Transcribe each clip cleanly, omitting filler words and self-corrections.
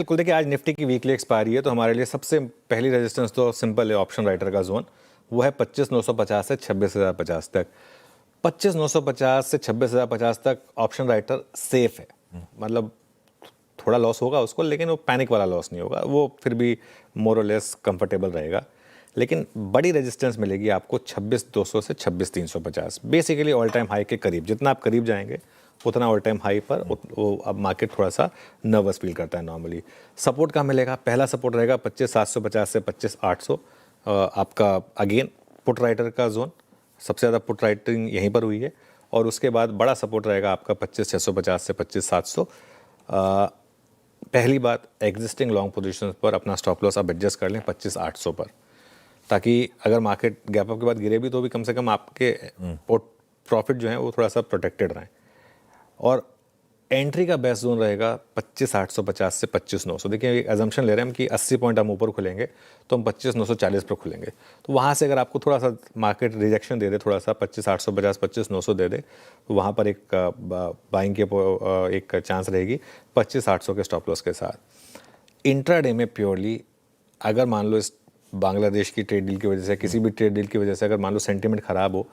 बिल्कुल, देखिए आज निफ्टी की वीकली एक्सपायरी है, तो हमारे लिए सबसे पहली रेजिस्टेंस तो सिंपल है, ऑप्शन राइटर का जोन। वो है 25,950 से 26,050 तक। 25,950 से 26,050 तक ऑप्शन राइटर सेफ है, मतलब थोड़ा लॉस होगा उसको, लेकिन वो पैनिक वाला लॉस नहीं होगा, वो फिर भी मोर और लेस कंफर्टेबल रहेगा। लेकिन बड़ी रेजिस्टेंस मिलेगी आपको 26,200 से 26,350, बेसिकली ऑल टाइम हाई के करीब। जितना आप करीब जाएंगे उतना ऑल टाइम हाई पर वो अब मार्केट थोड़ा सा नर्वस फील करता है नॉर्मली। सपोर्ट कहाँ मिलेगा? पहला सपोर्ट रहेगा 25,750 से 25,800, आपका अगेन पुट राइटर का जोन, सबसे ज़्यादा पुट राइटिंग यहीं पर हुई है। और उसके बाद बड़ा सपोर्ट रहेगा आपका 25,650 से 25,700। पहली बात, एग्जिस्टिंग लॉन्ग पोजीशंस पर अपना स्टॉप लॉस आप एडजस्ट कर लें 25,800 पर, ताकि अगर मार्केट गैप अप के बाद गिरे भी तो भी कम से कम आपके प्रॉफिट जो है वो थोड़ा सा प्रोटेक्टेड रहें। और एंट्री का बेस्ट जोन रहेगा 25,850 से 25,900। देखिए एक अजम्पशन ले रहे हैं हम कि 80 पॉइंट हम ऊपर खुलेंगे तो हम 25,940 पर खुलेंगे, तो वहाँ से अगर आपको थोड़ा सा मार्केट रिजेक्शन दे दे, थोड़ा सा 25,850 25,900 दे दे, तो वहाँ पर एक बाइंग के एक चांस रहेगी 25,800 के स्टॉप लॉस के साथ। इंट्राडे में प्योरली अगर मान लो इस बांग्लादेश की ट्रेड डील की वजह से, किसी भी ट्रेड डील की वजह से अगर मान लो सेंटीमेंट खराब हो,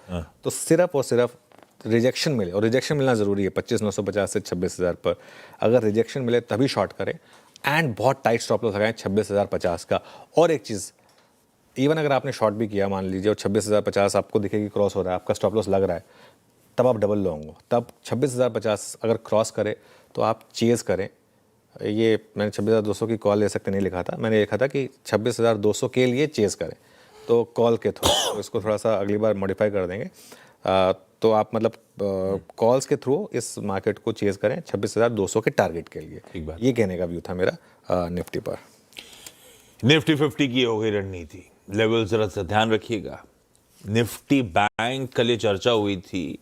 तो सिर्फ और सिर्फ रिजेक्शन मिले, और रिजेक्शन मिलना ज़रूरी है 25,950 से 26,000 पर। अगर रिजेक्शन मिले तभी शॉर्ट करें, एंड बहुत टाइट स्टॉप लॉस लगाएं 26,050 का। और एक चीज़, इवन अगर आपने शॉर्ट भी किया मान लीजिए और 26,050 आपको दिखेगी क्रॉस हो रहा है, आपका स्टॉप लॉस लग रहा है, तब आप डबल लॉन्ग हो। तब 26,050 अगर क्रॉस करे तो आप चेज़ करें। ये मैंने 26,200 की कॉल ले सकते नहीं लिखा था, मैंने लिखा था कि 26,200 के लिए चेज़ करें, तो कॉल के थ्रू, तो इसको थोड़ा सा अगली बार मॉडिफाई कर देंगे। तो आप मतलब कॉल्स के थ्रू इस मार्केट को चेज़ करें 26,200 के टारगेट के लिए। ये कहने का व्यू था मेरा निफ्टी पर। निफ्टी 50 की हो गई रणनीति, लेवल जरा सा ध्यान रखिएगा। निफ्टी बैंक कल ये चर्चा हुई थी,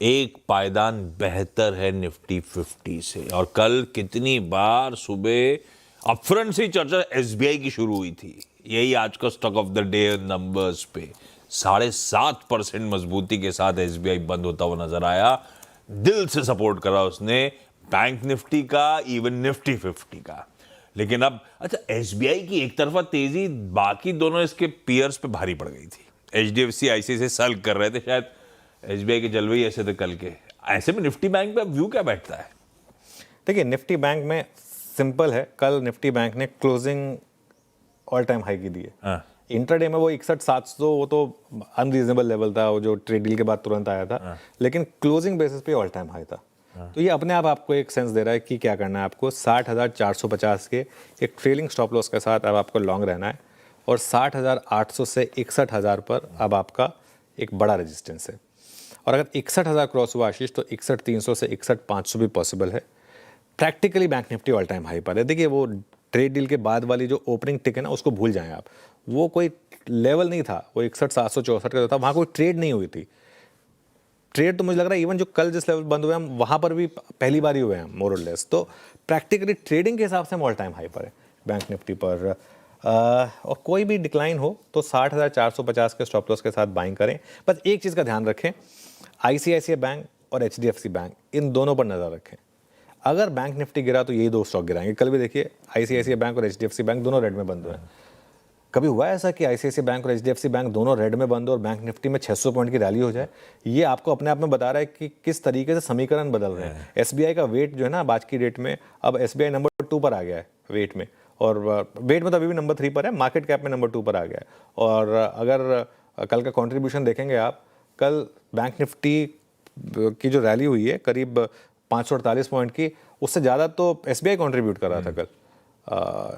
एक पायदान बेहतर है निफ्टी 50 से, और कल कितनी बार सुबह अपफ्रंट से ही चर्चा एसबीआई की शुरू हुई थी। यही आज का stock of the day numbers पे 7.5% मजबूती के साथ एसबीआई बंद होता हुआ नजर आया। दिल से सपोर्ट करा उसने बैंक निफ्टी का, इवन निफ्टी 50 का। लेकिन अब अच्छा, एसबीआई की एक तरफा तेजी, बाकी दोनों इसके पीयर्स पे भारी पड़ गई थी। एचडीएफसी आईसीआईसी सल्ग कर रहे थे, शायद एसबीआई के जलवे ही ऐसे थे कल के। ऐसे में निफ्टी बैंक पे अब व्यू क्या बैठता है? देखिए निफ्टी बैंक में सिंपल है, कल निफ्टी बैंक ने क्लोजिंग ऑल टाइम हाई की दी है। इंट्राडे में वो 61,700 वो तो अनरीजनेबल लेवल था, वो जो ट्रेड डील के बाद तुरंत आया था, लेकिन क्लोजिंग बेसिस पे ऑल टाइम हाई था। तो ये अपने आप आपको एक सेंस दे रहा है कि क्या करना है आपको। 60,450 के एक ट्रेलिंग स्टॉप लॉस के साथ अब आपको लॉन्ग रहना है, और 60,800 से 61,000 पर अब आपका एक बड़ा रेजिस्टेंस है। और अगर 61,000 क्रॉस हुआ आशीष, तो 61,300 से 61,500 भी पॉसिबल है। Practically bank Nifty all time high पर है। देखिए वो ट्रेड डील के बाद वाली जो ओपनिंग टिक है ना, उसको भूल जाएं आप, वो कोई लेवल नहीं था, वो 61,764 का था, वहाँ कोई ट्रेड नहीं हुई थी। ट्रेड तो मुझे लग रहा है इवन जो कल जिस लेवल बंद हुए हम वहाँ पर भी पहली बार ही हुए हैं मोर और लेस। तो प्रैक्टिकली ट्रेडिंग के हिसाब से हम ऑल टाइम हाई पर है बैंक निफ्टी पर। और कोई भी डिक्लाइन हो तो 60,450 के स्टॉप लॉस के साथ बाइंग करें। बस एक चीज़ का ध्यान रखें, आईसीआईसीआई बैंक और एचडीएफसी बैंक, इन दोनों पर नज़र रखें। अगर बैंक निफ्टी गिरा तो यही दो स्टॉक गिराएंगे। कल भी देखिए आईसीआईसीआई बैंक और एचडीएफसी बैंक दोनों रेड में बंद हुए हैं। कभी हुआ ऐसा कि आईसीआईसीआई बैंक और एचडीएफसी बैंक दोनों रेड में बंद हो और बैंक निफ्टी में 600 पॉइंट की रैली हो जाए? ये आपको अपने आप में बता रहा है कि किस तरीके से समीकरण बदल रहे हैं। एसबीआई का वेट जो है ना आज की डेट में, अब एसबीआई नंबर 2 पर आ गया है वेट में, और वेट में तो अभी भी नंबर 3 पर है, मार्केट कैप में नंबर 2 पर आ गया है। और अगर कल का कॉन्ट्रीब्यूशन देखेंगे आप, कल बैंक निफ्टी की जो रैली हुई है करीब 548 पॉइंट की, उससे ज़्यादा तो एसबीआई कॉन्ट्रीब्यूट कर रहा था कल।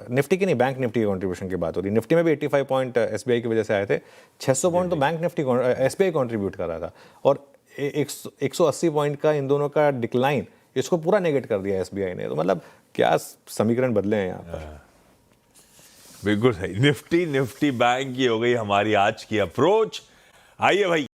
निफ्टी की नहीं, बैंक निफ्टी के कंट्रीब्यूशन की बात हो रही है। निफ्टी में भी 85 पॉइंट एसबीआई की वजह से आए थे, 600 पॉइंट तो बैंक निफ्टी एसबीआई कंट्रीब्यूट कर रहा था, और 180 पॉइंट का इन दोनों का डिक्लाइन इसको पूरा नेगेट कर दिया एसबीआई ने। तो मतलब क्या समीकरण बदले हैं यहाँ पर। बिल्कुल सही। निफ्टी बैंक की हो गई हमारी आज की अप्रोच। आइए भाई